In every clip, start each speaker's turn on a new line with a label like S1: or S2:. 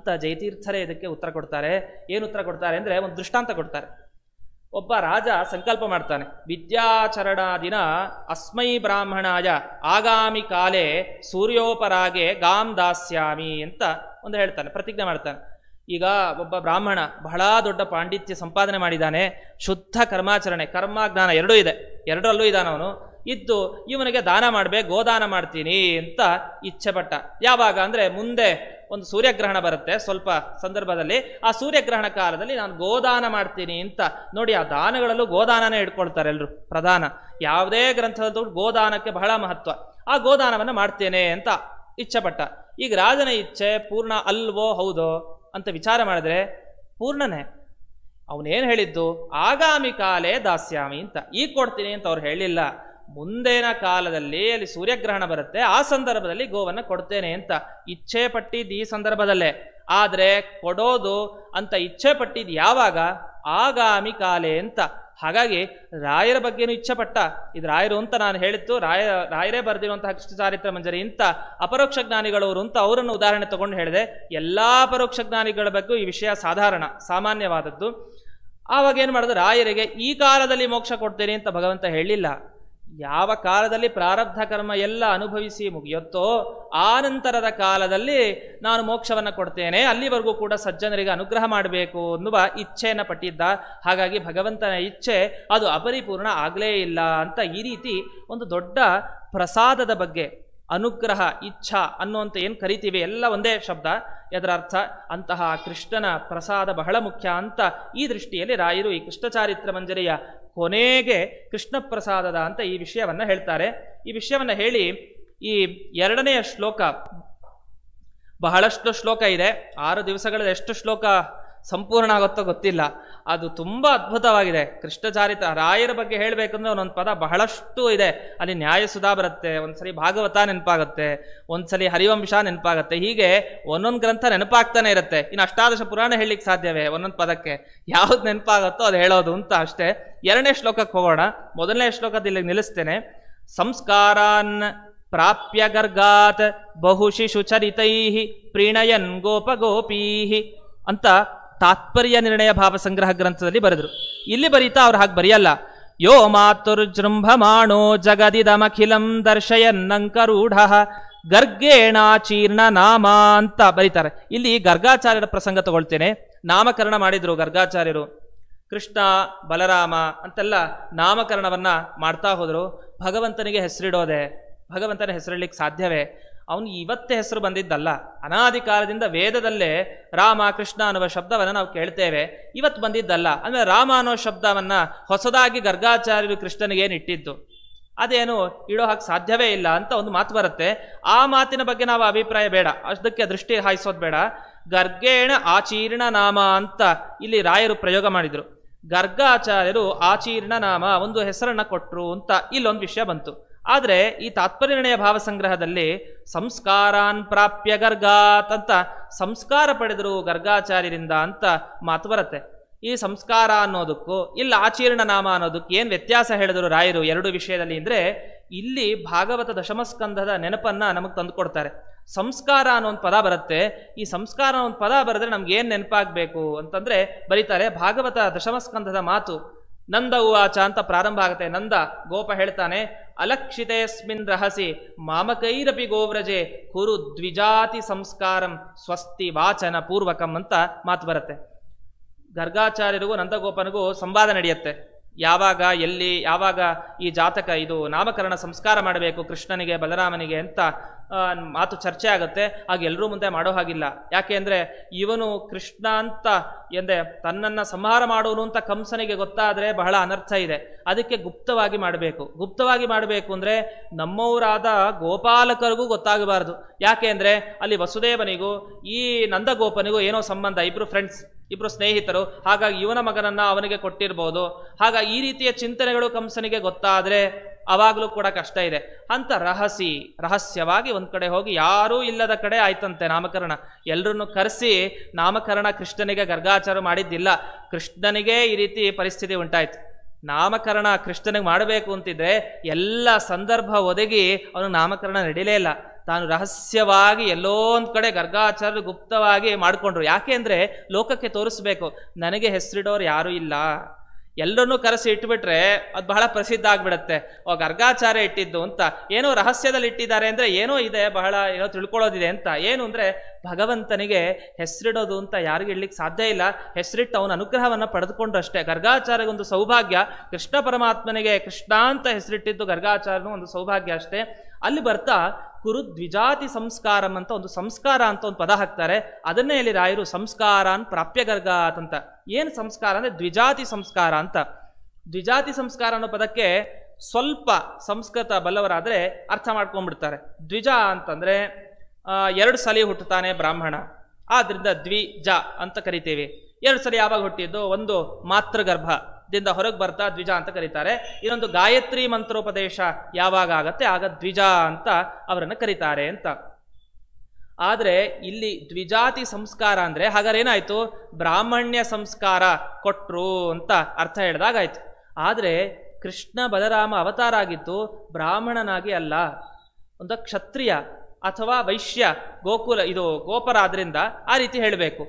S1: ಅಂತ ಜಯತೀರ್ಥರೇ ಇದಕ್ಕೆ ಉತ್ತರ ಕೊಡ್ತಾರೆ. ಏನು ಉತ್ತರ ಕೊಡ್ತಾರೆ ಅಂದರೆ ಒಂದು ದೃಷ್ಟಾಂತ ಕೊಡ್ತಾರೆ. ಒಬ್ಬ ರಾಜ ಸಂಕಲ್ಪ ಮಾಡ್ತಾನೆ, ವಿದ್ಯಾಚರಣಾದಿನ ಅಸ್ಮೈ ಬ್ರಾಹ್ಮಣಾಯ ಆಗಾಮಿ ಕಾಲೇ ಸೂರ್ಯೋಪರಾಗೆ ಗಾಂ ದಾಸ್ಯಾಮಿ ಅಂತ ಒಂದು ಹೇಳ್ತಾನೆ, ಪ್ರತಿಜ್ಞೆ ಮಾಡ್ತಾನೆ. ಈಗ ಒಬ್ಬ ಬ್ರಾಹ್ಮಣ ಬಹಳ ದೊಡ್ಡ ಪಾಂಡಿತ್ಯ ಸಂಪಾದನೆ ಮಾಡಿದ್ದಾನೆ, ಶುದ್ಧ ಕರ್ಮಾಚರಣೆ ಕರ್ಮಜ್ಞಾನ ಎರಡೂ ಇದೆ, ಎರಡರಲ್ಲೂ ಇದ್ದಾನವನು ಇದ್ದು ಇವನಿಗೆ ದಾನ ಮಾಡಬೇಕು, ಗೋದಾನ ಮಾಡ್ತೀನಿ ಅಂತ ಇಚ್ಛೆ ಪಟ್ಟ. ಯಾವಾಗ ಅಂದರೆ ಮುಂದೆ ಒಂದು ಸೂರ್ಯಗ್ರಹಣ ಬರುತ್ತೆ ಸ್ವಲ್ಪ ಸಂದರ್ಭದಲ್ಲಿ, ಆ ಸೂರ್ಯಗ್ರಹಣ ಕಾಲದಲ್ಲಿ ನಾನು ಗೋದಾನ ಮಾಡ್ತೀನಿ ಅಂತ. ನೋಡಿ, ಆ ದಾನಗಳಲ್ಲೂ ಗೋದಾನನೇ ಇಟ್ಕೊಳ್ತಾರೆ ಎಲ್ಲರೂ, ಪ್ರಧಾನ ಯಾವುದೇ ಗ್ರಂಥದಲ್ಲೂ ಗೋದಾನಕ್ಕೆ ಬಹಳ ಮಹತ್ವ. ಆ ಗೋದಾನವನ್ನು ಮಾಡ್ತೇನೆ ಅಂತ ಇಚ್ಛೆ ಪಟ್ಟ. ಈಗ ರಾಜನ ಇಚ್ಛೆ ಪೂರ್ಣ ಅಲ್ವೋ ಹೌದೋ ಅಂತ ವಿಚಾರ ಮಾಡಿದ್ರೆ ಪೂರ್ಣನೇ. ಅವನೇನು ಹೇಳಿದ್ದು, ಆಗಾಮಿ ಕಾಲೇ ದಾಸ್ಯಾಮಿ ಅಂತ, ಈಗ ಕೊಡ್ತೀನಿ ಅಂತ ಅವ್ರು ಹೇಳಿಲ್ಲ. ಮುಂದಿನ ಕಾಲದಲ್ಲಿ ಅಲ್ಲಿ ಸೂರ್ಯಗ್ರಹಣ ಬರುತ್ತೆ, ಆ ಸಂದರ್ಭದಲ್ಲಿ ಗೋವನ್ನು ಕೊಡ್ತೇನೆ ಅಂತ ಇಚ್ಛೆ ಪಟ್ಟಿದ್ದು ಈ ಸಂದರ್ಭದಲ್ಲೇ. ಆದರೆ ಕೊಡೋದು ಅಂತ ಇಚ್ಛೆ ಪಟ್ಟಿದ್ದು ಯಾವಾಗ, ಆಗಾಮಿ ಕಾಲೇ ಅಂತ. ಹಾಗಾಗಿ ರಾಯರ ಬಗ್ಗೆನೂ ಇಚ್ಛೆ ಪಟ್ಟ. ಇದು ರಾಯರು ಅಂತ ನಾನು ಹೇಳಿತ್ತು, ರಾಯರೇ ಬರೆದಿರುವಂತಹ ಕೃಷ್ಣ ಚಾರಿತ್ರ ಮಂಜರಿ ಅಂತ ಅಪರೋಕ್ಷ ಜ್ಞಾನಿಗಳವರು ಅಂತ ಅವರನ್ನು ಉದಾಹರಣೆ ತಗೊಂಡು ಹೇಳಿದೆ. ಎಲ್ಲ ಅಪರೋಕ್ಷ ಜ್ಞಾನಿಗಳ ಬಗ್ಗೆ ಈ ವಿಷಯ ಸಾಮಾನ್ಯವಾದದ್ದು. ಆವಾಗ ಏನು ಮಾಡೋದು, ರಾಯರಿಗೆ ಈ ಕಾಲದಲ್ಲಿ ಮೋಕ್ಷ ಕೊಡ್ತೇನೆ ಅಂತ ಭಗವಂತ ಹೇಳಿಲ್ಲ. ಯಾವ ಕಾಲದಲ್ಲಿ ಪ್ರಾರಬ್ಧ ಕರ್ಮ ಎಲ್ಲ ಅನುಭವಿಸಿ ಮುಗಿಯುತ್ತೋ ಆ ನಂತರದ ಕಾಲದಲ್ಲಿ ನಾನು ಮೋಕ್ಷವನ್ನು ಕೊಡ್ತೇನೆ, ಅಲ್ಲಿವರೆಗೂ ಕೂಡ ಸಜ್ಜನರಿಗೆ ಅನುಗ್ರಹ ಮಾಡಬೇಕು ಅನ್ನುವ ಇಚ್ಛೆಯನ್ನು ಪಟ್ಟಿದ್ದ. ಹಾಗಾಗಿ ಭಗವಂತನ ಇಚ್ಛೆ ಅದು ಅಪರಿಪೂರ್ಣ ಆಗಲೇ ಇಲ್ಲ ಅಂತ ಈ ರೀತಿ ಒಂದು ದೊಡ್ಡ ಪ್ರಸಾದದ ಬಗ್ಗೆ, ಅನುಗ್ರಹ ಇಚ್ಛಾ ಅನ್ನುವಂಥ ಏನು ಕರಿತೀವಿ ಎಲ್ಲ ಒಂದೇ ಶಬ್ದ, ಅದರ ಅರ್ಥ ಅಂತಹ ಕೃಷ್ಣನ ಪ್ರಸಾದ ಬಹಳ ಮುಖ್ಯ ಅಂತ ಈ ದೃಷ್ಟಿಯಲ್ಲಿ ರಾಯರು ಈ ಕೃಷ್ಣ ಚಾರಿತ್ರ ಮಂಜರಿಯ ಕೊನೆಗೆ ಕೃಷ್ಣ ಪ್ರಸಾದದ ಅಂತ ಈ ವಿಷಯವನ್ನು ಹೇಳ್ತಾರೆ. ಈ ವಿಷಯವನ್ನು ಹೇಳಿ ಈ 2ನೇ ಶ್ಲೋಕ, ಬಹಳಷ್ಟು ಶ್ಲೋಕ ಇದೆ, 6 ದಿವಸಗಳಲ್ಲಿ ಎಷ್ಟು ಶ್ಲೋಕ ಸಂಪೂರ್ಣ ಆಗುತ್ತೋ ಗೊತ್ತಿಲ್ಲ, ಅದು ತುಂಬ ಅದ್ಭುತವಾಗಿದೆ. ಕೃಷ್ಣಚಾರಿತ ರಾಯರ ಬಗ್ಗೆ ಹೇಳಬೇಕಂದ್ರೆ ಒಂದೊಂದು ಪದ ಬಹಳಷ್ಟು ಇದೆ. ಅಲ್ಲಿ ನ್ಯಾಯಸುಧಾ ಬರುತ್ತೆ, ಒಂದ್ಸಲಿ ಭಾಗವತ ನೆನಪಾಗುತ್ತೆ, ಒಂದ್ಸಲಿ ಹರಿವಂಶ ನೆನಪಾಗುತ್ತೆ, ಹೀಗೆ ಒಂದೊಂದು ಗ್ರಂಥ ನೆನಪಾಗ್ತಾನೆ ಇರುತ್ತೆ. ಇನ್ನು ಅಷ್ಟಾದಶ ಪುರಾಣ ಹೇಳಲಿಕ್ಕೆ ಸಾಧ್ಯವೇ ಒಂದೊಂದು ಪದಕ್ಕೆ, ಯಾವ್ದು ನೆನಪಾಗುತ್ತೋ ಅದು ಹೇಳೋದು ಅಂತ ಅಷ್ಟೇ. 2ನೇ ಶ್ಲೋಕಕ್ಕೆ ಹೋಗೋಣ. 1ನೇ ಶ್ಲೋಕದಲ್ಲಿ ನಿಲ್ಲಿಸ್ತೇನೆ. ಸಂಸ್ಕಾರಾನ್ ಪ್ರಾಪ್ಯ ಗರ್ಗಾತ್ ಬಹುಶಿಶು ಚರಿತೈ ಪ್ರೀಣಯನ್ ಗೋಪಗೋಪೀ ಅಂತ ತಾತ್ಪರ್ಯ ನಿರ್ಣಯ ಭಾವ ಸಂಗ್ರಹ ಗ್ರಂಥದಲ್ಲಿ ಬರೆದ್ರು. ಇಲ್ಲಿ ಬರೀತಾ ಅವ್ರು ಹಾಗೆ ಬರೆಯಲ್ಲ. ಯೋ ಮಾತುರ್ಜೃಂಭಮಾಣೋ ಜಗದಿದಮಖಿಲಂ ದರ್ಶಯನ್ನಂಕರೂಢ ಗರ್ಗೇಣಾಚೀರ್ಣ ನಾಮ ಅಂತ ಬರೀತಾರೆ. ಇಲ್ಲಿ ಗರ್ಗಾಚಾರ್ಯರ ಪ್ರಸಂಗ ತಗೊಳ್ತೇನೆ. ನಾಮಕರಣ ಮಾಡಿದ್ರು ಗರ್ಗಾಚಾರ್ಯರು, ಕೃಷ್ಣ ಬಲರಾಮ ಅಂತೆಲ್ಲ ನಾಮಕರಣವನ್ನ ಮಾಡ್ತಾ ಹೋದ್ರು. ಭಗವಂತನಿಗೆ ಹೆಸರಿಡೋದೆ, ಭಗವಂತನ ಹೆಸರಿಡ್ಲಿಕ್ಕೆ ಸಾಧ್ಯವೇ? ಅವನು ಇವತ್ತೇ ಹೆಸರು ಬಂದಿದ್ದಲ್ಲ, ಅನಾದಿ ಕಾಲದಿಂದ ವೇದದಲ್ಲೇ ರಾಮ ಕೃಷ್ಣ ಅನ್ನುವ ಶಬ್ದವನ್ನು ನಾವು ಕೇಳ್ತೇವೆ, ಇವತ್ತು ಬಂದಿದ್ದಲ್ಲ. ಅಂದರೆ ರಾಮ ಅನ್ನೋ ಶಬ್ದವನ್ನು ಹೊಸದಾಗಿ ಗರ್ಗಾಚಾರ್ಯರು ಕೃಷ್ಣನಿಗೆ ಇಟ್ಟಿದ್ದು, ಅದೇನು ಇಡೋ ಹಾಗೆ ಸಾಧ್ಯವೇ ಇಲ್ಲ ಅಂತ ಒಂದು ಮಾತು ಬರುತ್ತೆ. ಆ ಮಾತಿನ ಬಗ್ಗೆ ನಾವು ಅಭಿಪ್ರಾಯ ಬೇಡ, ಅದಕ್ಕೆ ದೃಷ್ಟಿ ಹಾಯಿಸೋದು ಬೇಡ. ಗರ್ಗೇಣ ಆಚೀರ್ಣ ನಾಮ ಅಂತ ಇಲ್ಲಿ ರಾಯರು ಪ್ರಯೋಗ ಮಾಡಿದರು. ಗರ್ಗಾಚಾರ್ಯರು ಆಚೀರ್ಣ ನಾಮ ಒಂದು ಹೆಸರನ್ನ ಕೊಟ್ಟರು ಅಂತ ಇಲ್ಲೊಂದು ವಿಷಯ ಬಂತು. ಆದರೆ ಈ ತಾತ್ಪರ್ಯ ನಿರ್ಣಯ ಭಾವ ಸಂಗ್ರಹದಲ್ಲಿ ಸಂಸ್ಕಾರಾನ್ ಪ್ರಾಪ್ಯ ಗರ್ಗಾತ್ ಅಂತ ಸಂಸ್ಕಾರ ಪಡೆದರು ಗರ್ಗಾಚಾರ್ಯರಿಂದ ಅಂತ ಮಾತು ಬರುತ್ತೆ. ಈ ಸಂಸ್ಕಾರ ಅನ್ನೋದಕ್ಕೂ ಇಲ್ಲ ಆಚೀರ್ಣ ನಾಮ ಅನ್ನೋದಕ್ಕೆ ಏನು ವ್ಯತ್ಯಾಸ ಹೇಳಿದರು ರಾಯರು ಎರಡು ವಿಷಯದಲ್ಲಿ ಅಂದರೆ, ಇಲ್ಲಿ ಭಾಗವತ ದಶಮಸ್ಕಂಧದ ನೆನಪನ್ನ ನಮಗೆ ತಂದುಕೊಡ್ತಾರೆ. ಸಂಸ್ಕಾರ ಅನ್ನೋ ಒಂದು ಪದ ಬರುತ್ತೆ. ಈ ಸಂಸ್ಕಾರ ಅನ್ನೋ ಒಂದು ಪದ ಬರೆದ್ರೆ ನಮ್ಗೆ ಏನು ನೆನಪಾಗಬೇಕು ಅಂತಂದ್ರೆ ಬರೀತಾರೆ, ಭಾಗವತ ದಶಮಸ್ಕಂಧದ ಮಾತು ನಂದ ಉವಾಚ ಅಂತ ಪ್ರಾರಂಭ ಆಗುತ್ತೆ. ನಂದ ಗೋಪ ಹೇಳ್ತಾನೆ, ಅಲಕ್ಷಿತೇಸ್ಮಿನ್ ರಹಸಿ ಮಾಮಕೈರಪಿ ಗೋವ್ರಜೆ ಕುರು ದ್ವಿಜಾತಿ ಸಂಸ್ಕಾರಂ ಸ್ವಸ್ತಿ ವಾಚನ ಪೂರ್ವಕಂ ಅಂತ ಮಾತು ಬರುತ್ತೆ. ಗರ್ಗಾಚಾರ್ಯರಿಗೂ ನಂದಗೋಪನಿಗೂ ಸಂವಾದ ನಡೆಯುತ್ತೆ. ಯಾವಾಗ ಎಲ್ಲಿ ಯಾವಾಗ ಈ ಜಾತಕ ಇದು ನಾಮಕರಣ ಸಂಸ್ಕಾರ ಮಾಡಬೇಕು ಕೃಷ್ಣನಿಗೆ ಬಲರಾಮನಿಗೆ ಅಂತ ಮಾತು ಚರ್ಚೆ ಆಗುತ್ತೆ. ಆಗ ಎಲ್ಲರೂ ಮುಂದೆ ಮಾಡೋ ಹಾಗಿಲ್ಲ. ಯಾಕೆ ಅಂದರೆ ಇವನು ಕೃಷ್ಣ ಅಂತ ಎಂದರೆ ತನ್ನನ್ನು ಸಂಹಾರ ಮಾಡೋನು ಅಂತ ಕಂಸನಿಗೆ ಗೊತ್ತಾದರೆ ಬಹಳ ಅನರ್ಥ ಇದೆ. ಅದಕ್ಕೆ ಗುಪ್ತವಾಗಿ ಮಾಡಬೇಕು. ಗುಪ್ತವಾಗಿ ಮಾಡಬೇಕು ಅಂದರೆ ನಮ್ಮವರಾದ ಗೋಪಾಲಕರಿಗೂ ಗೊತ್ತಾಗಬಾರ್ದು. ಯಾಕೆ ಅಂದರೆ ಅಲ್ಲಿ ವಸುದೇವನಿಗೂ ಈ ನಂದಗೋಪನಿಗೂ ಏನೋ ಸಂಬಂಧ, ಇಬ್ರು ಫ್ರೆಂಡ್ಸ್, ಇಬ್ರು ಸ್ನೇಹಿತರು, ಹಾಗಾಗಿ ಇವನ ಮಗನನ್ನ ಅವನಿಗೆ ಕೊಟ್ಟಿರ್ಬೋದು. ಹಾಗಾಗಿ ಈ ರೀತಿಯ ಚಿಂತನೆಗಳು ಕಂಸನಿಗೆ ಗೊತ್ತಾದರೆ ಅವಾಗಲೂ ಕೂಡ ಕಷ್ಟ ಇದೆ ಅಂತ ರಹಸ್ಯವಾಗಿ ಒಂದ್ ಕಡೆ ಹೋಗಿ ಯಾರೂ ಇಲ್ಲದ ಕಡೆ ಆಯ್ತಂತೆ ನಾಮಕರಣ. ಎಲ್ಲರನ್ನು ಕರೆಸಿ ನಾಮಕರಣ ಕೃಷ್ಣನಿಗೆ ಗರ್ಗಾಚಾರ ಮಾಡಿದ್ದಿಲ್ಲ, ಕೃಷ್ಣನಿಗೆ ಈ ರೀತಿ ಪರಿಸ್ಥಿತಿ ಉಂಟಾಯ್ತು. ನಾಮಕರಣ ಕೃಷ್ಣನಿಗೆ ಮಾಡಬೇಕು ಅಂತಿದ್ರೆ ಎಲ್ಲ ಸಂದರ್ಭ ಒದಗಿ ಅವನು ನಾಮಕರಣ ನಡೀಲೇ ಇಲ್ಲ. ತಾನು ರಹಸ್ಯವಾಗಿ ಎಲ್ಲೋ ಒಂದು ಕಡೆ ಗರ್ಗಾಚಾರ್ಯರು ಗುಪ್ತವಾಗಿ ಮಾಡಿಕೊಂಡ್ರು. ಯಾಕೆ ಅಂದರೆ ಲೋಕಕ್ಕೆ ತೋರಿಸ್ಬೇಕು, ನನಗೆ ಹೆಸರಿಡೋರು ಯಾರೂ ಇಲ್ಲ, ಎಲ್ಲರನ್ನೂ ಕರೆಸಿ ಇಟ್ಬಿಟ್ರೆ ಅದು ಬಹಳ ಪ್ರಸಿದ್ಧ ಆಗ್ಬಿಡತ್ತೆ. ಗರ್ಗಾಚಾರ್ಯ ಇಟ್ಟಿದ್ದು ಅಂತ, ಏನೋ ರಹಸ್ಯದಲ್ಲಿ ಇಟ್ಟಿದ್ದಾರೆ ಅಂದರೆ ಏನೋ ಇದೆ, ಬಹಳ ಏನೋ ತಿಳ್ಕೊಳ್ಳೋದಿದೆ ಅಂತ. ಏನು ಅಂದರೆ ಭಗವಂತನಿಗೆ ಹೆಸರಿಡೋದು ಅಂತ ಯಾರಿಗೂ ಇಡ್ಲಿಕ್ಕೆ ಸಾಧ್ಯ ಇಲ್ಲ. ಹೆಸರಿಟ್ಟು ಅವನ ಅನುಗ್ರಹವನ್ನು ಪಡೆದುಕೊಂಡ್ರಷ್ಟೇ. ಗರ್ಗಾಚಾರ್ಯಗೊಂದು ಸೌಭಾಗ್ಯ, ಕೃಷ್ಣ ಪರಮಾತ್ಮನಿಗೆ ಕೃಷ್ಣ ಅಂತ ಹೆಸರಿಟ್ಟಿದ್ದು ಗರ್ಗಾಚಾರ್ಯನು ಒಂದು ಸೌಭಾಗ್ಯ ಅಷ್ಟೇ. ಅಲ್ಲಿ ಬರ್ತಾ ಕುರು ದ್ವಿಜಾತಿ ಸಂಸ್ಕಾರಂ ಅಂತ ಒಂದು ಸಂಸ್ಕಾರ ಅಂತ ಒಂದು ಪದ ಹಾಕ್ತಾರೆ. ಅದನ್ನೇ ಇಲ್ಲಿ ರಾಯರು ಸಂಸ್ಕಾರಾನ್ ಪ್ರಾಪ್ಯ ಗರ್ಗಾತ್ ಅಂತ. ಏನು ಸಂಸ್ಕಾರ ಅಂದರೆ ದ್ವಿಜಾತಿ ಸಂಸ್ಕಾರ ಅಂತ. ದ್ವಿಜಾತಿ ಸಂಸ್ಕಾರ ಅನ್ನೋ ಪದಕ್ಕೆ ಸ್ವಲ್ಪ ಸಂಸ್ಕೃತ ಬಲ್ಲವರಾದರೆ ಅರ್ಥ ಮಾಡ್ಕೊಂಡ್ಬಿಡ್ತಾರೆ. ದ್ವಿಜ ಅಂತಂದರೆ 2 ಸಲ ಹುಟ್ಟುತ್ತಾನೆ ಬ್ರಾಹ್ಮಣ, ಆದ್ರಿಂದ ದ್ವಿಜ ಅಂತ ಕರಿತೀವಿ. 2 ಸಲ ಯಾವಾಗ ಹುಟ್ಟಿದ್ದು? ಒಂದು ಮಾತೃಗರ್ಭದಿಂದ ಹೊರಗೆ ಬರ್ತಾ ದ್ವಿಜ ಅಂತ ಕರೀತಾರೆ. ಇನ್ನೊಂದು ಗಾಯತ್ರಿ ಮಂತ್ರೋಪದೇಶ ಯಾವಾಗ ಆಗತ್ತೆ ಆಗ ದ್ವಿಜ ಅಂತ ಅವರನ್ನು ಕರೀತಾರೆ ಅಂತ. ಆದರೆ ಇಲ್ಲಿ ದ್ವಿಜಾತಿ ಸಂಸ್ಕಾರ ಅಂದರೆ ಹಾಗಾದ್ರೆ ಏನಾಯ್ತು? ಬ್ರಾಹ್ಮಣ್ಯ ಸಂಸ್ಕಾರ ಕೊಟ್ರು ಅಂತ ಅರ್ಥ ಹೇಳಿದಾಗಾಯ್ತು. ಆದರೆ ಕೃಷ್ಣ ಬಲರಾಮ ಅವತಾರ ಆಗಿದ್ದು ಬ್ರಾಹ್ಮಣನಾಗಿ ಅಲ್ಲ, ಒಂದು ಕ್ಷತ್ರಿಯ ಅಥವಾ ವೈಶ್ಯ ಗೋಪರ ಆದ್ರಿಂದ ಆ ರೀತಿ ಹೇಳಬೇಕು.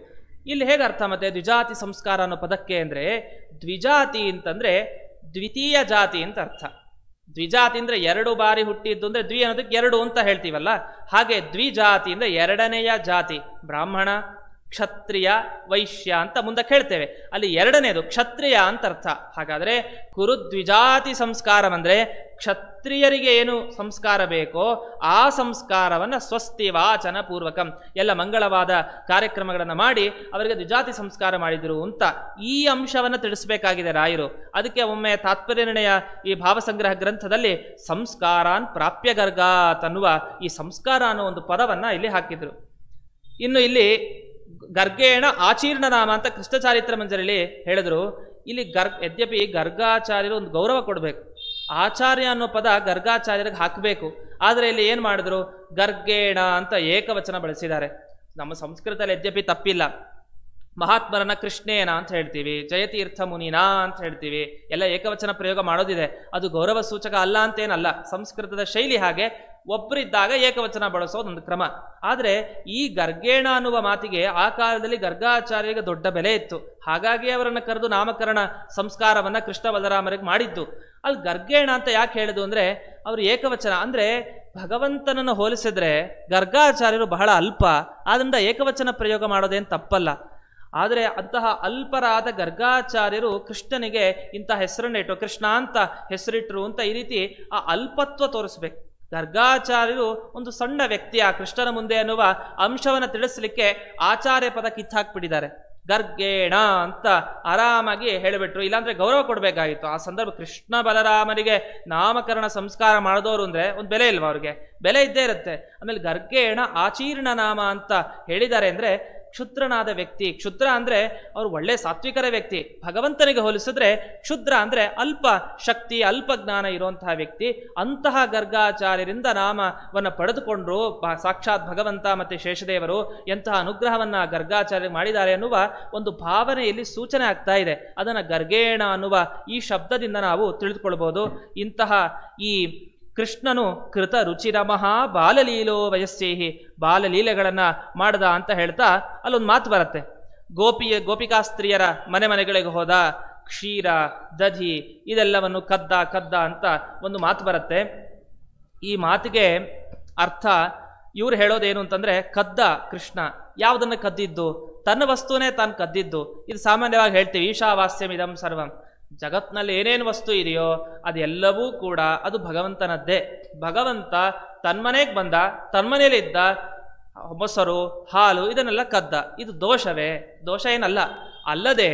S1: ಇಲ್ಲಿ ಹೇಗೆ ಅರ್ಥ ಮತ್ತೆ ದ್ವಿಜಾತಿ ಸಂಸ್ಕಾರ ಅನ್ನೋ ಪದಕ್ಕೆ ಅಂದರೆ ದ್ವಿಜಾತಿ ಅಂತಂದರೆ ದ್ವಿತೀಯ ಜಾತಿ ಅಂತ ಅರ್ಥ. ದ್ವಿಜಾತಿ ಅಂದರೆ 2 ಬಾರಿ ಹುಟ್ಟಿದ್ದು ಅಂದರೆ ದ್ವಿ ಅನ್ನೋದಕ್ಕೆ 2 ಅಂತ ಹೇಳ್ತೀವಲ್ಲ, ಹಾಗೆ ದ್ವಿಜಾತಿ ಅಂದರೆ 2ನೇಯ ಜಾತಿ. ಬ್ರಾಹ್ಮಣ, ಕ್ಷತ್ರಿಯ, ವೈಶ್ಯ ಅಂತ ಮುಂದಕ್ಕೆ ಹೇಳ್ತೇವೆ. ಅಲ್ಲಿ 2ನೇದು ಕ್ಷತ್ರಿಯ ಅಂತ ಅರ್ಥ. ಹಾಗಾದರೆ ಕುರು ದ್ವಿಜಾತಿ ಸಂಸ್ಕಾರ ಅಂದರೆ ಕ್ಷತ್ರಿಯರಿಗೆ ಏನು ಸಂಸ್ಕಾರ ಬೇಕೋ ಆ ಸಂಸ್ಕಾರವನ್ನು ಸ್ವಸ್ತಿ ವಾಚನ ಪೂರ್ವಕಂ ಎಲ್ಲ ಮಂಗಳವಾದ ಕಾರ್ಯಕ್ರಮಗಳನ್ನು ಮಾಡಿ ಅವರಿಗೆ ದ್ವಿಜಾತಿ ಸಂಸ್ಕಾರ ಮಾಡಿದರು ಅಂತ ಈ ಅಂಶವನ್ನು ತಿಳಿಸಬೇಕಾಗಿದೆ ರಾಯರು. ಅದಕ್ಕೆ ಒಮ್ಮೆ ತಾತ್ಪರ್ಯ ನಿರ್ಣಯ ಈ ಭಾವಸಂಗ್ರಹ ಗ್ರಂಥದಲ್ಲಿ ಸಂಸ್ಕಾರಾನ್ ಪ್ರಾಪ್ಯ ಗರ್ಗಾತ್ ಅನ್ನುವ ಈ ಸಂಸ್ಕಾರ ಅನ್ನೋ ಒಂದು ಪದವನ್ನು ಇಲ್ಲಿ ಹಾಕಿದರು. ಇನ್ನು ಇಲ್ಲಿ ಗರ್ಗೇಣ ಆಚೀರ್ಣ ನಾಮ ಅಂತ ಕೃಷ್ಣ ಚಾರಿತ್ರ ಮಂಜರಿಯಲ್ಲಿ ಹೇಳಿದ್ರು. ಇಲ್ಲಿ ಯದ್ಯಪಿ ಗರ್ಗಾಚಾರ್ಯರು ಒಂದು ಗೌರವ ಕೊಡಬೇಕು, ಆಚಾರ್ಯ ಅನ್ನೋ ಪದ ಗರ್ಗಾಚಾರ್ಯರಿಗೆ ಹಾಕಬೇಕು. ಆದರೆ ಇಲ್ಲಿ ಏನು ಮಾಡಿದ್ರು? ಗರ್ಗೇಣ ಅಂತ ಏಕವಚನ ಬಳಸಿದ್ದಾರೆ. ನಮ್ಮ ಸಂಸ್ಕೃತದಲ್ಲಿ ಯದ್ಯಪಿ ತಪ್ಪಿಲ್ಲ, ಮಹಾತ್ಮರನ್ನ ಕೃಷ್ಣೇನ ಅಂತ ಹೇಳ್ತೀವಿ, ಜಯತೀರ್ಥ ಮುನಿನಾ ಅಂತ ಹೇಳ್ತೀವಿ, ಎಲ್ಲ ಏಕವಚನ ಪ್ರಯೋಗ ಮಾಡೋದಿದೆ. ಅದು ಗೌರವ ಸೂಚಕ ಅಲ್ಲ ಅಂತೇನಲ್ಲ, ಸಂಸ್ಕೃತದ ಶೈಲಿ ಹಾಗೆ. ಒಬ್ಬರಿದ್ದಾಗ ಏಕವಚನ ಬಳಸೋದು ಒಂದು ಕ್ರಮ. ಆದರೆ ಈ ಗರ್ಗೇಣ ಅನ್ನುವ ಮಾತಿಗೆ ಆ ಕಾಲದಲ್ಲಿ ಗರ್ಗಾಚಾರ್ಯರಿಗೆ ದೊಡ್ಡ ಬೆಲೆ ಇತ್ತು. ಹಾಗಾಗಿ ಅವರನ್ನು ಕರೆದು ನಾಮಕರಣ ಸಂಸ್ಕಾರವನ್ನು ಕೃಷ್ಣ ಬಲರಾಮರಿಗೆ ಮಾಡಿದ್ದು. ಅಲ್ಲಿ ಗರ್ಗೇಣ ಅಂತ ಯಾಕೆ ಹೇಳಿದು ಅಂದರೆ ಅವರು ಏಕವಚನ ಅಂದರೆ ಭಗವಂತನನ್ನು ಹೋಲಿಸಿದ್ರೆ ಗರ್ಗಾಚಾರ್ಯರು ಬಹಳ ಅಲ್ಪ, ಆದ್ದರಿಂದ ಏಕವಚನ ಪ್ರಯೋಗ ಮಾಡೋದೇನು ತಪ್ಪಲ್ಲ. ಆದರೆ ಅಂತಹ ಅಲ್ಪರಾದ ಗರ್ಗಾಚಾರ್ಯರು ಕೃಷ್ಣನಿಗೆ ಇಂಥ ಹೆಸರನ್ನು ಇಟ್ಟು ಕೃಷ್ಣ ಅಂತ ಹೆಸರಿಟ್ಟರು ಅಂತ ಈ ರೀತಿ ಆ ಅಲ್ಪತ್ವ ತೋರಿಸ್ಬೇಕು. ಗರ್ಗಾಚಾರ್ಯರು ಒಂದು ಸಣ್ಣ ವ್ಯಕ್ತಿ ಆ ಕೃಷ್ಣನ ಮುಂದೆ ಅನ್ನುವ ಅಂಶವನ್ನು ತಿಳಿಸ್ಲಿಕ್ಕೆ ಆಚಾರ್ಯ ಪದ ಕಿತ್ತಾಕ್ಬಿಟ್ಟಿದ್ದಾರೆ. ಗರ್ಗೇಣ ಅಂತ ಆರಾಮಾಗಿ ಹೇಳಿಬಿಟ್ರು, ಇಲ್ಲಾಂದ್ರೆ ಗೌರವ ಕೊಡಬೇಕಾಗಿತ್ತು. ಆ ಸಂದರ್ಭ ಕೃಷ್ಣ ಬಲರಾಮನಿಗೆ ನಾಮಕರಣ ಸಂಸ್ಕಾರ ಮಾಡಿದವರು ಅಂದರೆ ಒಂದು ಬೆಲೆ ಇಲ್ವಾ? ಅವ್ರಿಗೆ ಬೆಲೆ ಇದ್ದೇ ಇರುತ್ತೆ. ಆಮೇಲೆ ಗರ್ಗೇಣ ಆಚೀರ್ಣ ನಾಮ ಅಂತ ಹೇಳಿದ್ದಾರೆ ಅಂದರೆ ಕ್ಷುದ್ರನಾದ ವ್ಯಕ್ತಿ. ಕ್ಷುದ್ರ ಅಂದರೆ ಅವರು ಒಳ್ಳೆ ಸಾತ್ವಿಕರ ವ್ಯಕ್ತಿ. ಭಗವಂತನಿಗೆ ಹೋಲಿಸಿದ್ರೆ ಕ್ಷುದ್ರ ಅಂದರೆ ಅಲ್ಪ ಶಕ್ತಿ, ಅಲ್ಪ ಜ್ಞಾನ ಇರುವಂತಹ ವ್ಯಕ್ತಿ. ಅಂತಹ ಗರ್ಗಾಚಾರ್ಯರಿಂದ ನಾಮವನ್ನು ಪಡೆದುಕೊಂಡ್ರು ಸಾಕ್ಷಾತ್ ಭಗವಂತ ಮತ್ತು ಶೇಷದೇವರು ಎಂತಹ ಅನುಗ್ರಹವನ್ನು ಗರ್ಗಾಚಾರ್ಯ ಮಾಡಿದ್ದಾರೆ ಅನ್ನುವ ಒಂದು ಭಾವನೆಯಲ್ಲಿ ಸೂಚನೆ ಆಗ್ತಾ ಇದೆ. ಅದನ್ನು ಗರ್ಗೇಣ ಅನ್ನುವ ಈ ಶಬ್ದದಿಂದ ನಾವು ತಿಳಿದುಕೊಳ್ಬೋದು. ಇಂತಹ ಈ ಕೃಷ್ಣನು ಕೃತ ರುಚಿರಮಃ ಬಾಲಲೀಲೋ ವಯಸ್ಸೇಹಿ, ಬಾಲಲೀಲೆಗಳನ್ನು ಮಾಡ್ದ ಅಂತ ಹೇಳ್ತಾ ಅಲ್ಲೊಂದು ಮಾತು ಬರುತ್ತೆ. ಗೋಪಿಕಾಸ್ತ್ರೀಯರ ಮನೆಗಳಿಗೆ ಹೋದ, ಕ್ಷೀರ ದಧಿ ಇದೆಲ್ಲವನ್ನು ಕದ್ದ ಅಂತ ಒಂದು ಮಾತು ಬರುತ್ತೆ. ಈ ಮಾತಿಗೆ ಅರ್ಥ ಇವ್ರು ಹೇಳೋದೇನು ಅಂತಂದರೆ ಕದ್ದ ಕೃಷ್ಣ. ಯಾವುದನ್ನು ಕದ್ದಿದ್ದು? ತನ್ನ ವಸ್ತುವೇ ತಾನು ಕದ್ದಿದ್ದು. ಇದು ಸಾಮಾನ್ಯವಾಗಿ ಹೇಳ್ತೀವಿ ಈಶಾವಾಸ್ಯಮಿದಂ ಸರ್ವಂ. ಜಗತ್ನಲ್ಲಿ ಏನೇನು ವಸ್ತು ಇದೆಯೋ ಅದೆಲ್ಲವೂ ಕೂಡ ಅದು ಭಗವಂತನದ್ದೇ. ಭಗವಂತ ತನ್ಮನೆಗೆ ಬಂದ, ತನ್ಮನೇಲಿದ್ದ ಮೊಸರು ಹಾಲು ಇದನ್ನೆಲ್ಲ ಕದ್ದ. ಇದು ದೋಷವೇ? ದೋಷ ಏನಲ್ಲ. ಅಲ್ಲದೆ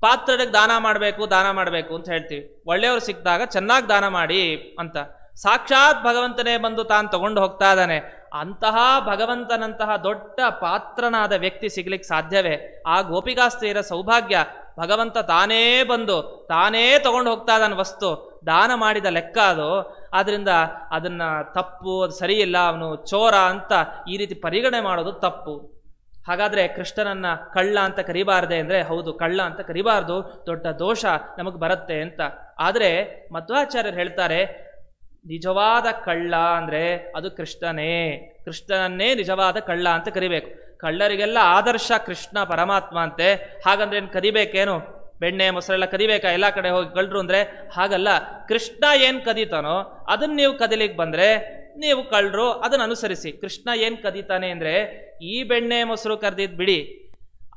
S1: ಪಾತ್ರರಿಗೆ ದಾನ ಮಾಡಬೇಕು ಅಂತ ಹೇಳ್ತೀವಿ. ಒಳ್ಳೆಯವರು ಸಿಕ್ಕಿದಾಗ ಚೆನ್ನಾಗಿ ದಾನ ಮಾಡಿ ಅಂತ. ಸಾಕ್ಷಾತ್ ಭಗವಂತನೇ ಬಂದು ತಾನು ತಗೊಂಡು ಹೋಗ್ತಾ ಇದ್ದಾನೆ. ಅಂತಹ ಭಗವಂತನಂತಹ ದೊಡ್ಡ ಪಾತ್ರನಾದ ವ್ಯಕ್ತಿ ಸಿಗ್ಲಿಕ್ಕೆ ಸಾಧ್ಯವೇ? ಆ ಗೋಪಿಕಾಸ್ತ್ರೀಯರ ಸೌಭಾಗ್ಯ. ಭಗವಂತ ತಾನೇ ಬಂದು ತಾನೇ ತಗೊಂಡು ಹೋಗ್ತಾ ಇದ್ದಾನೆ ವಸ್ತು, ದಾನ ಮಾಡಿದ ಲೆಕ್ಕ ಅದು. ಆದ್ರಿಂದ ಅದನ್ನ ತಪ್ಪು, ಅದು ಸರಿಯಿಲ್ಲ, ಅವನು ಚೋರ ಅಂತ ಈ ರೀತಿ ಪರಿಗಣನೆ ಮಾಡೋದು ತಪ್ಪು. ಹಾಗಾದ್ರೆ ಕೃಷ್ಣನನ್ನ ಕಳ್ಳ ಅಂತ ಕರಿಬಾರ್ದೆ ಅಂದ್ರೆ ಹೌದು, ಕಳ್ಳ ಅಂತ ಕರಿಬಾರ್ದು, ದೊಡ್ಡ ದೋಷ ನಮಗೆ ಬರುತ್ತೆ ಅಂತ. ಆದರೆ ಮಧ್ವಾಚಾರ್ಯರು ಹೇಳ್ತಾರೆ, ನಿಜವಾದ ಕಳ್ಳ ಅಂದರೆ ಅದು ಕೃಷ್ಣನನ್ನೇ ನಿಜವಾದ ಕಳ್ಳ ಅಂತ ಕರಿಬೇಕು. ಕಳ್ಳರಿಗೆಲ್ಲ ಆದರ್ಶ ಕೃಷ್ಣ ಪರಮಾತ್ಮ ಅಂತೆ. ಹಾಗಂದ್ರೆ ಏನು ಕದಿಬೇಕೇನು? ಬೆಣ್ಣೆ ಮೊಸರೆಲ್ಲ ಕದಿಬೇಕಾ ಎಲ್ಲ ಕಡೆ ಹೋಗಿ ಕಳ್ಳರು ಅಂದರೆ? ಹಾಗಲ್ಲ. ಕೃಷ್ಣ ಏನು ಕದೀತಾನೋ ಅದನ್ನು ನೀವು ಕದಿಲಿಕ್ಕೆ ಬಂದರೆ ನೀವು ಕಳ್ಳರು, ಅದನ್ನು ಅನುಸರಿಸಿ. ಕೃಷ್ಣ ಏನು ಕದೀತಾನೆ ಅಂದರೆ ಈ ಬೆಣ್ಣೆ ಮೊಸರು ಕರೆದಿದ್ದು ಬಿಡಿ.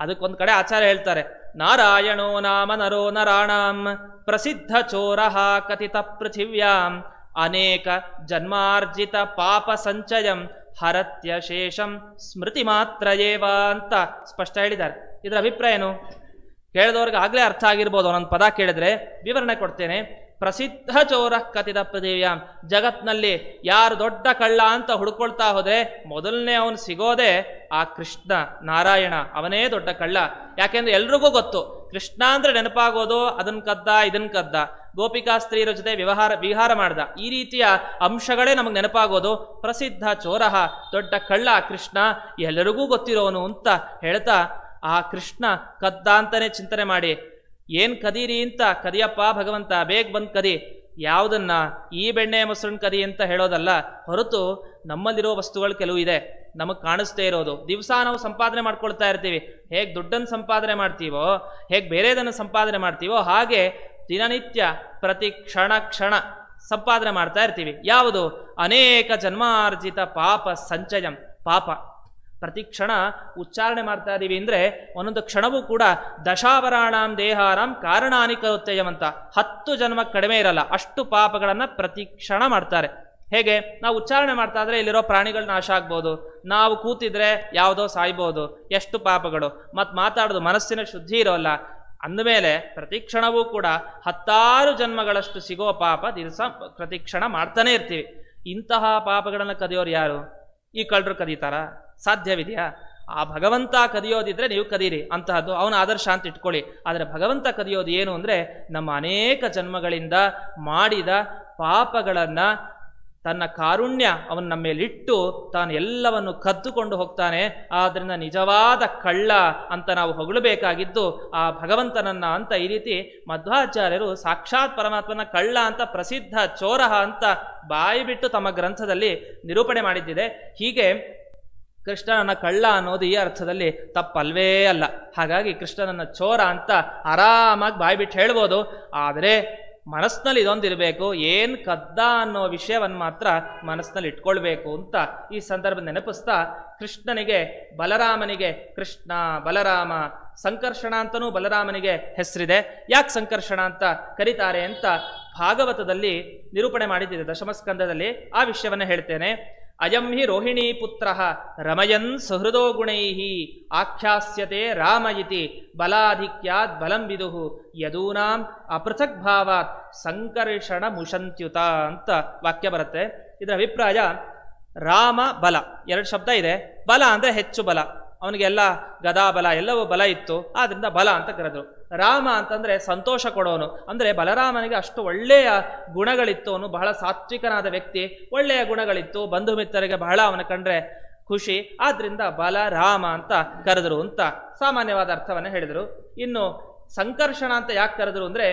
S1: ಅದಕ್ಕೊಂದು ಕಡೆ ಆಚಾರ್ಯ ಹೇಳ್ತಾರೆ, ನಾರಾಯಣೋ ನಾಮ ನರೋ ನರಾಣಾಂ ಪ್ರಸಿದ್ಧ ಚೋರಃ ಕಥಿತ ಪೃಥಿವ್ಯಾಂ ಅನೇಕ ಜನ್ಮಾರ್ಜಿತ ಪಾಪ ಸಂಚಯಂ ಹರತ್ಯ ಶೇಷಂ ಸ್ಮೃತಿ ಮಾತ್ರ ಏವ ಅಂತ ಸ್ಪಷ್ಟ ಹೇಳಿದ್ದಾರೆ. ಇದರ ಅಭಿಪ್ರಾಯ ಏನು? ಕೇಳಿದವ್ರಿಗೆ ಆಗಲೇ ಅರ್ಥ ಆಗಿರ್ಬೋದು. ಒಂದೊಂದು ಪದ ಕೇಳಿದ್ರೆ ವಿವರಣೆ ಕೊಡ್ತೇನೆ. ಪ್ರಸಿದ್ಧ ಚೋರ ಕಥಿತ ಪೃಥಿವ್ಯಾಂ, ಜಗತ್ನಲ್ಲಿ ಯಾರು ದೊಡ್ಡ ಕಳ್ಳ ಅಂತ ಹುಡ್ಕೊಳ್ತಾ ಹೋದ್ರೆ ಮೊದಲನೇ ಅವನು ಸಿಗೋದೇ ಆ ಕೃಷ್ಣ ನಾರಾಯಣ, ಅವನೇ ದೊಡ್ಡ ಕಳ್ಳ. ಯಾಕೆಂದ್ರೆ ಎಲ್ರಿಗೂ ಗೊತ್ತು, ಕೃಷ್ಣ ಅಂದ್ರೆ ನೆನಪಾಗೋದು ಅದನ್ನ ಕದ್ದ ಇದನ್ನ ಕದ್ದ, ಗೋಪಿಕಾ ಸ್ತ್ರೀಯರ ಜೊತೆ ವಿಹಾರ ಮಾಡ್ದ, ಈ ರೀತಿಯ ಅಂಶಗಳೇ ನಮಗೆ ನೆನಪಾಗೋದು. ಪ್ರಸಿದ್ಧ ಚೋರಃ, ದೊಡ್ಡ ಕಳ್ಳ ಕೃಷ್ಣ, ಎಲ್ಲರಿಗೂ ಗೊತ್ತಿರೋನು ಅಂತ ಹೇಳ್ತಾ ಆ ಕೃಷ್ಣ ಕದ್ದ ಅಂತಾನೆ ಚಿಂತನೆ ಮಾಡಿ ಏನ್ ಕದೀರಿ ಅಂತ, ಕದಿಯಪ್ಪ ಭಗವಂತ ಬೇಗ ಬಂದ್ ಕದಿ. ಯಾವುದನ್ನ? ಈ ಬೆಣ್ಣೆ ಮೊಸರನ್ನ ಕದಿ ಅಂತ ಹೇಳೋದಲ್ಲ ಹೊರತು ನಮ್ಮಲ್ಲಿರೋ ವಸ್ತುಗಳು ಕೆಲವು ಇದೆ ನಮಗೆ ಕಾಣಿಸ್ತೇ ಇರೋದು. ದಿವಸ ನಾವು ಸಂಪಾದನೆ ಮಾಡ್ಕೊಳ್ತಾ ಇರ್ತೀವಿ. ಹೇಗೆ ದುಡ್ಡನ್ನು ಸಂಪಾದನೆ ಮಾಡ್ತೀವೋ, ಹೇಗೆ ಬೇರೆದನ್ನು ಸಂಪಾದನೆ ಮಾಡ್ತೀವೋ, ಹಾಗೆ ದಿನನಿತ್ಯ ಪ್ರತಿ ಕ್ಷಣ ಸಂಪಾದನೆ ಮಾಡ್ತಾ ಇರ್ತೀವಿ. ಯಾವುದು? ಅನೇಕ ಜನ್ಮಾರ್ಜಿತ ಪಾಪ ಸಂಚಯಂ. ಪಾಪ ಪ್ರತಿ ಕ್ಷಣ ಉಚ್ಚಾರಣೆ ಮಾಡ್ತಾ ಇದ್ದೀವಿ ಅಂದರೆ ಒಂದೊಂದು ಕ್ಷಣವೂ ಕೂಡ ದಶಾವರಾಣಾಂ ದೇಹಾರಾಂ ಕಾರಣಾನಿ ಕೌತ್ಯಯಂ ಅಂತ 10 ಜನ್ಮ ಕಡಿಮೆ ಇರಲ್ಲ, ಅಷ್ಟು ಪಾಪಗಳನ್ನು ಪ್ರತಿ ಕ್ಷಣ ಮಾಡ್ತಾರೆ. ಹೇಗೆ? ನಾವು ಉಚ್ಚಾರಣೆ ಮಾಡ್ತಾ ಇದ್ರೆ ಇಲ್ಲಿರೋ ಪ್ರಾಣಿಗಳು ನಾಶ ಆಗ್ಬೋದು, ನಾವು ಕೂತಿದ್ರೆ ಯಾವುದೋ ಸಾಯ್ಬೋದು, ಎಷ್ಟು ಪಾಪಗಳು. ಮತ್ತು ಮಾತಾಡೋದು ಮನಸ್ಸಿನ ಶುದ್ಧಿ ಇರೋಲ್ಲ. ಅಂದಮೇಲೆ ಪ್ರತಿ ಕ್ಷಣವೂ ಕೂಡ 10 ಜನ್ಮಗಳಷ್ಟು ಸಿಗೋ ಪಾಪ ದಿವಸ ಪ್ರತಿ ಕ್ಷಣ ಮಾಡ್ತಾನೆ ಇರ್ತೀವಿ. ಇಂತಹ ಪಾಪಗಳನ್ನು ಕದಿಯೋರು ಯಾರು? ಈ ಕಳ್ಳರು ಕದೀತಾರ? ಸಾಧ್ಯವಿದೆಯಾ? ಆ ಭಗವಂತ ಕದಿಯೋದಿದ್ರೆ ನೀವು ಕದೀರಿ, ಅಂತಹದ್ದು ಅವನ ಆದರ್ಶ ಅಂತ ಇಟ್ಕೊಳ್ಳಿ. ಆದರೆ ಭಗವಂತ ಕದಿಯೋದು ಏನು ಅಂದರೆ ನಮ್ಮ ಅನೇಕ ಜನ್ಮಗಳಿಂದ ಮಾಡಿದ ಪಾಪಗಳನ್ನು ತನ್ನ ಕಾರುಣ್ಯ ಅವನು ನಮ್ಮ ಮೇಲಿಟ್ಟು ತಾನು ಎಲ್ಲವನ್ನು ಕದ್ದುಕೊಂಡು ಹೋಗ್ತಾನೆ. ಆದ್ದರಿಂದ ನಿಜವಾದ ಕಳ್ಳ ಅಂತ ನಾವು ಹೊಗಳಬೇಕಾಗಿದ್ದು ಆ ಭಗವಂತನನ್ನ ಅಂತ. ಈ ರೀತಿ ಮಧ್ವಾಚಾರ್ಯರು ಸಾಕ್ಷಾತ್ ಪರಮಾತ್ಮನ ಕಳ್ಳ ಅಂತ, ಪ್ರಸಿದ್ಧ ಚೋರಃ ಅಂತ ಬಾಯಿ ಬಿಟ್ಟು ತಮ್ಮ ಗ್ರಂಥದಲ್ಲಿ ನಿರೂಪಣೆ ಮಾಡಿದ್ದಿದೆ. ಹೀಗೆ ಕೃಷ್ಣನನ್ನ ಕಳ್ಳ ಅನ್ನೋದು ಈ ಅರ್ಥದಲ್ಲಿ ತಪ್ಪಲ್ವೇ ಅಲ್ಲ. ಹಾಗಾಗಿ ಕೃಷ್ಣನನ್ನ ಚೋರ ಅಂತ ಆರಾಮಾಗಿ ಬಾಯ್ಬಿಟ್ಟು ಹೇಳ್ಬೋದು. ಆದರೆ ಮನಸ್ಸಿನಲ್ಲಿ ಇದೊಂದಿರಬೇಕು, ಏನು ಕದ್ದ ಅನ್ನೋ ವಿಷಯವನ್ನು ಮಾತ್ರ ಮನಸ್ಸಿನಲ್ಲಿ ಇಟ್ಕೊಳ್ಬೇಕು ಅಂತ ಈ ಸಂದರ್ಭ ನೆನಪಿಸ್ತಾ, ಕೃಷ್ಣನಿಗೆ ಬಲರಾಮನಿಗೆ ಕೃಷ್ಣ ಬಲರಾಮ ಸಂಕರ್ಷಣ ಅಂತನೂ ಬಲರಾಮನಿಗೆ ಹೆಸರಿದೆ. ಯಾಕೆ ಸಂಕರ್ಷಣ ಅಂತ ಕರೀತಾರೆ ಅಂತ ಭಾಗವತದಲ್ಲಿ ನಿರೂಪಣೆ ಮಾಡಿದ್ದಿದೆ ದಶಮಸ್ಕಂದದಲ್ಲಿ. ಆ ವಿಷಯವನ್ನು ಹೇಳ್ತೇನೆ. ಅಯಂ ಹಿ ರೋಹಿಣೀ ಪುತ್ರ ರಮಯನ್ ಸುಹೃದೋ ಗುಣೈ ಆಖ್ಯಾಸ್ಯತೆ ರಾಮ ಇತಿ ಬಲಾಧಿಕ್ಯಾತ್ ಬಲಂ ವಿದುಹು ಯದೂನಾಂ ಅಪೃಥಕ್ ಭಾವಾತ್ ಸಂಕರ್ಷಣ ಮುಷಂತ್ಯುತ ಅಂತ ವಾಕ್ಯ ಬರುತ್ತೆ. ಇದರ ಅಭಿಪ್ರಾಯ ರಾಮ ಬಲ, 2 ಶಬ್ದ ಇದೆ. ಬಲ ಅಂದರೆ ಹೆಚ್ಚು ಬಲ, ಅವನಿಗೆಲ್ಲ ಗದಾ ಬಲ ಎಲ್ಲವೂ ಬಲ ಇತ್ತು, ಆದ್ರಿಂದ ಬಲ ಅಂತ ಕರೆದ್ರು. ರಾಮ ಅಂತಂದ್ರೆ ಸಂತೋಷ ಕೊಡೋನು, ಅಂದ್ರೆ ಬಲರಾಮನಿಗೆ ಅಷ್ಟು ಒಳ್ಳೆಯ ಗುಣಗಳಿತ್ತು, ಅವನು ಬಹಳ ಸಾತ್ವಿಕನಾದ ವ್ಯಕ್ತಿ, ಒಳ್ಳೆಯ ಗುಣಗಳಿತ್ತು, ಬಂಧು ಮಿತ್ರರಿಗೆ ಬಹಳ ಅವನ ಕಂಡ್ರೆ ಖುಷಿ, ಆದ್ರಿಂದ ಬಲರಾಮ ಅಂತ ಕರೆದ್ರು ಅಂತ ಸಾಮಾನ್ಯವಾದ ಅರ್ಥವನ್ನು ಹೇಳಿದರು. ಇನ್ನು ಸಂಕರ್ಷಣ ಅಂತ ಯಾಕೆ ಕರೆದ್ರು ಅಂದ್ರೆ,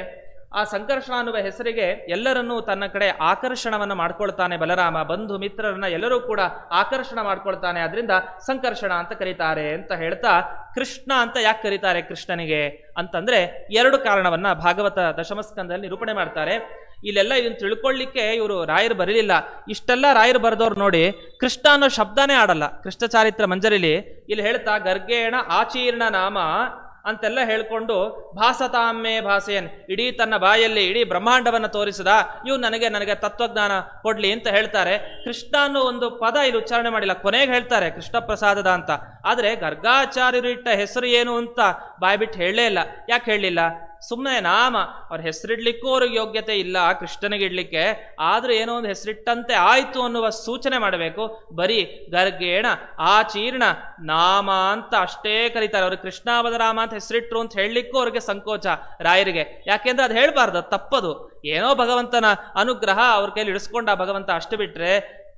S1: ಆ ಸಂಕರ್ಷಣ ಅನ್ನುವ ಹೆಸರಿಗೆ ಎಲ್ಲರನ್ನೂ ತನ್ನ ಕಡೆ ಆಕರ್ಷಣವನ್ನು ಮಾಡ್ಕೊಳ್ತಾನೆ ಬಲರಾಮ, ಬಂಧು ಮಿತ್ರರನ್ನ ಎಲ್ಲರೂ ಕೂಡ ಆಕರ್ಷಣ ಮಾಡ್ಕೊಳ್ತಾನೆ, ಅದರಿಂದ ಸಂಕರ್ಷಣ ಅಂತ ಕರೀತಾರೆ ಅಂತ ಹೇಳ್ತಾ, ಕೃಷ್ಣ ಅಂತ ಯಾಕೆ ಕರೀತಾರೆ ಕೃಷ್ಣನಿಗೆ ಅಂತಂದ್ರೆ 2 ಕಾರಣವನ್ನ ಭಾಗವತ ದಶಮಸ್ಕಂದಲ್ಲಿ ನಿರೂಪಣೆ ಮಾಡ್ತಾರೆ. ಇಲ್ಲೆಲ್ಲ ಇದನ್ನು ತಿಳ್ಕೊಳ್ಳಿಕ್ಕೆ ಇವರು ರಾಯರು ಬರಲಿಲ್ಲ. ಇಷ್ಟೆಲ್ಲ ರಾಯರು ಬರೆದವ್ರು ನೋಡಿ ಕೃಷ್ಣ ಅನ್ನೋ ಶಬ್ದನೇ ಆಡಲ್ಲ. ಕೃಷ್ಣ ಚಾರಿತ್ರ ಮಂಜರಿಲಿ ಇಲ್ಲಿ ಹೇಳ್ತಾ ಗರ್ಗೇಣ ಆಚೀರ್ಣ ನಾಮ ಅಂತೆಲ್ಲ ಹೇಳ್ಕೊಂಡು ಭಾಸತಾಮ್ಮೆ ಭಾಸೆಯನ್, ಇಡೀ ತನ್ನ ಬಾಯಲ್ಲಿ ಇಡೀ ಬ್ರಹ್ಮಾಂಡವನ್ನು ತೋರಿಸಿದ ಇವು ನನಗೆ ತತ್ವಜ್ಞಾನ ಕೊಡ್ಲಿ ಅಂತ ಹೇಳ್ತಾರೆ. ಕೃಷ್ಣ ಅನ್ನೋ ಒಂದು ಪದ ಇಲ್ಲಿ ಉಚ್ಚಾರಣೆ ಮಾಡಿಲ್ಲ, ಕೊನೆಗೆ ಹೇಳ್ತಾರೆ ಕೃಷ್ಣ ಪ್ರಸಾದದ ಅಂತ. ಆದರೆ ಗರ್ಗಾಚಾರ್ಯರು ಇಟ್ಟ ಹೆಸರು ಏನು ಅಂತ ಬಾಯ್ಬಿಟ್ಟು ಹೇಳಲೇ ಇಲ್ಲ. ಯಾಕೆ ಹೇಳಲಿಲ್ಲ? ಸುಮ್ಮನೆ ನಾಮ, ಅವ್ರ ಹೆಸರಿಡ್ಲಿಕ್ಕೂ ಅವ್ರಿಗೆ ಯೋಗ್ಯತೆ ಇಲ್ಲ ಕೃಷ್ಣನಿಗೆ ಇಡ್ಲಿಕ್ಕೆ, ಆದ್ರೂ ಏನೋ ಒಂದು ಹೆಸರಿಟ್ಟಂತೆ ಆಯ್ತು ಅನ್ನುವ ಸೂಚನೆ ಮಾಡಬೇಕು. ಬರೀ ಗರ್ಗೇಣ ಆಚೀರ್ಣ ನಾಮ ಅಂತ ಅಷ್ಟೇ ಕರೀತಾರೆ. ಅವ್ರಿಗೆ ಕೃಷ್ಣ ಬಲರಾಮ ಅಂತ ಹೆಸರಿಟ್ರು ಅಂತ ಹೇಳಲಿಕ್ಕೂ ಅವ್ರಿಗೆ ಸಂಕೋಚ ರಾಯರಿಗೆ. ಯಾಕೆಂದ್ರೆ ಅದು ಹೇಳ್ಬಾರ್ದು, ತಪ್ಪದು. ಏನೋ ಭಗವಂತನ ಅನುಗ್ರಹ ಅವ್ರ ಕೈಲಿ ಇಡಿಸ್ಕೊಂಡ ಭಗವಂತ, ಅಷ್ಟು ಬಿಟ್ರೆ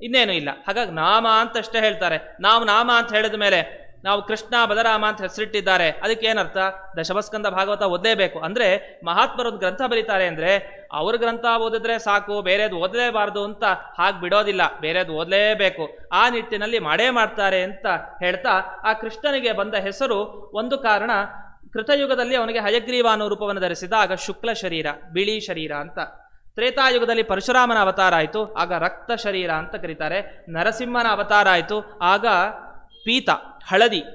S1: ಇನ್ನೇನು ಇಲ್ಲ. ಹಾಗಾಗಿ ನಾಮ ಅಂತ ಅಷ್ಟೇ ಹೇಳ್ತಾರೆ. ನಾವು ನಾಮ ಅಂತ ಹೇಳಿದ ಮೇಲೆ ನಾವು ಕೃಷ್ಣ ಬಲರಾಮ ಅಂತ ಹೆಸರಿಟ್ಟಿದ್ದಾರೆ, ಅದಕ್ಕೆ ಏನರ್ಥ? ದಶಮಸ್ಕಂದ ಭಾಗವತ ಓದಲೇಬೇಕು. ಅಂದ್ರೆ ಮಹಾತ್ಮರೊಂದು ಗ್ರಂಥ ಬರೀತಾರೆ ಅಂದ್ರೆ ಅವ್ರ ಗ್ರಂಥ ಓದಿದ್ರೆ ಸಾಕು, ಬೇರೆದು ಓದಲೇಬಾರ್ದು ಅಂತ ಹಾಗೆ ಬಿಡೋದಿಲ್ಲ, ಬೇರೆದು ಓದಲೇಬೇಕು. ಆ ನಿಟ್ಟಿನಲ್ಲಿ ಮಾಡೇ ಮಾಡ್ತಾರೆ ಅಂತ ಹೇಳ್ತಾ, ಆ ಕೃಷ್ಣನಿಗೆ ಬಂದ ಹೆಸರು ಒಂದು ಕಾರಣ, ಕೃತಯುಗದಲ್ಲಿ ಅವನಿಗೆ ಹಯಗ್ರೀವ ಅನ್ನೋ ರೂಪವನ್ನು ಧರಿಸಿದ, ಆಗ ಶುಕ್ಲ ಶರೀರ, ಬಿಳಿ ಶರೀರ ಅಂತ. ತ್ರೇತಾಯುಗದಲ್ಲಿ ಪರಶುರಾಮನ ಅವತಾರ ಆಯಿತು, ಆಗ ರಕ್ತ ಶರೀರ ಅಂತ ಕರೀತಾರೆ. ನರಸಿಂಹನ ಅವತಾರ ಆಯಿತು, ಆಗ ಪೀತ,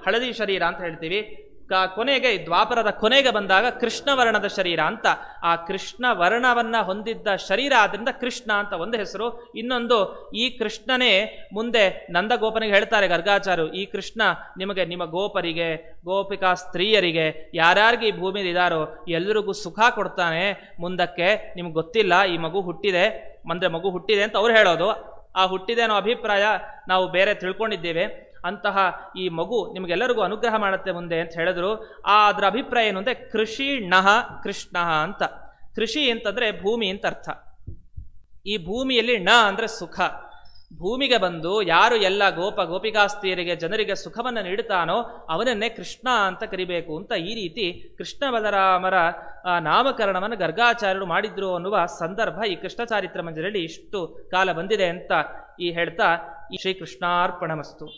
S1: ಹಳದಿ ಶರೀರ ಅಂತ ಹೇಳ್ತೀವಿ. ಕೊನೆಗೆ ದ್ವಾಪರದ ಕೊನೆಗೆ ಬಂದಾಗ ಕೃಷ್ಣ ವರ್ಣದ ಶರೀರ ಅಂತ. ಆ ಕೃಷ್ಣ ವರ್ಣವನ್ನ ಹೊಂದಿದ್ದ ಶರೀರ, ಆದ್ರಿಂದ ಕೃಷ್ಣ ಅಂತ ಒಂದು ಹೆಸರು. ಇನ್ನೊಂದು, ಈ ಕೃಷ್ಣನೇ ಮುಂದೆ ನಂದಗೋಪನಿಗೆ ಹೇಳ್ತಾರೆ ಗರ್ಗಾಚಾರ್ಯರು, ಈ ಕೃಷ್ಣ ನಿಮಗೆ, ನಿಮ್ಮ ಗೋಪರಿಗೆ, ಗೋಪಿಕಾ ಸ್ತ್ರೀಯರಿಗೆ, ಯಾರ್ಯಾರಿಗೆ ಈ ಭೂಮಿಲಿ ಇದಾರೋ ಎಲ್ರಿಗೂ ಸುಖ ಕೊಡ್ತಾನೆ. ಮುಂದಕ್ಕೆ ನಿಮ್ಗೆ ಗೊತ್ತಿಲ್ಲ, ಈ ಮಗು ಹುಟ್ಟಿದೆ ಅಂತ ಅವ್ರು ಹೇಳೋದು. ಆ ಹುಟ್ಟಿದೆ ಅನ್ನೋ ಅಭಿಪ್ರಾಯ ನಾವು ಬೇರೆ ತಿಳ್ಕೊಂಡಿದ್ದೇವೆ. ಅಂತಹ ಈ ಮಗು ನಿಮಗೆಲ್ಲರಿಗೂ ಅನುಗ್ರಹ ಮಾಡುತ್ತೆ ಮುಂದೆ ಅಂತ ಹೇಳಿದ್ರು. ಅದರ ಅಭಿಪ್ರಾಯ ಏನು ಅಂದರೆ ಕೃಷಿಣಃ ಕೃಷ್ಣ ಅಂತ. ಕೃಷಿ ಅಂತಂದರೆ ಭೂಮಿ ಅಂತ ಅರ್ಥ. ಈ ಭೂಮಿಯಲ್ಲಿ ಣ ಅಂದರೆ ಸುಖ. ಭೂಮಿಗೆ ಬಂದು ಯಾರು ಎಲ್ಲ ಗೋಪಿಕಾಸ್ತ್ರೀಯರಿಗೆ, ಜನರಿಗೆ ಸುಖವನ್ನು ನೀಡುತ್ತಾನೋ ಅವನನ್ನೇ ಕೃಷ್ಣ ಅಂತ ಕರಿಬೇಕು ಅಂತ. ಈ ರೀತಿ ಕೃಷ್ಣ ಬಲರಾಮರ ನಾಮಕರಣವನ್ನು ಗರ್ಗಾಚಾರ್ಯರು ಮಾಡಿದ್ರು ಅನ್ನುವ ಸಂದರ್ಭ ಈ ಕೃಷ್ಣ ಚಾರಿತ್ರ ಮಂಜರಿಯಲ್ಲಿ ಇಷ್ಟು ಕಾಲ ಬಂದಿದೆ ಅಂತ ಹೇಳ್ತಾ, ಈ ಶ್ರೀಕೃಷ್ಣಾರ್ಪಣಮಸ್ತು.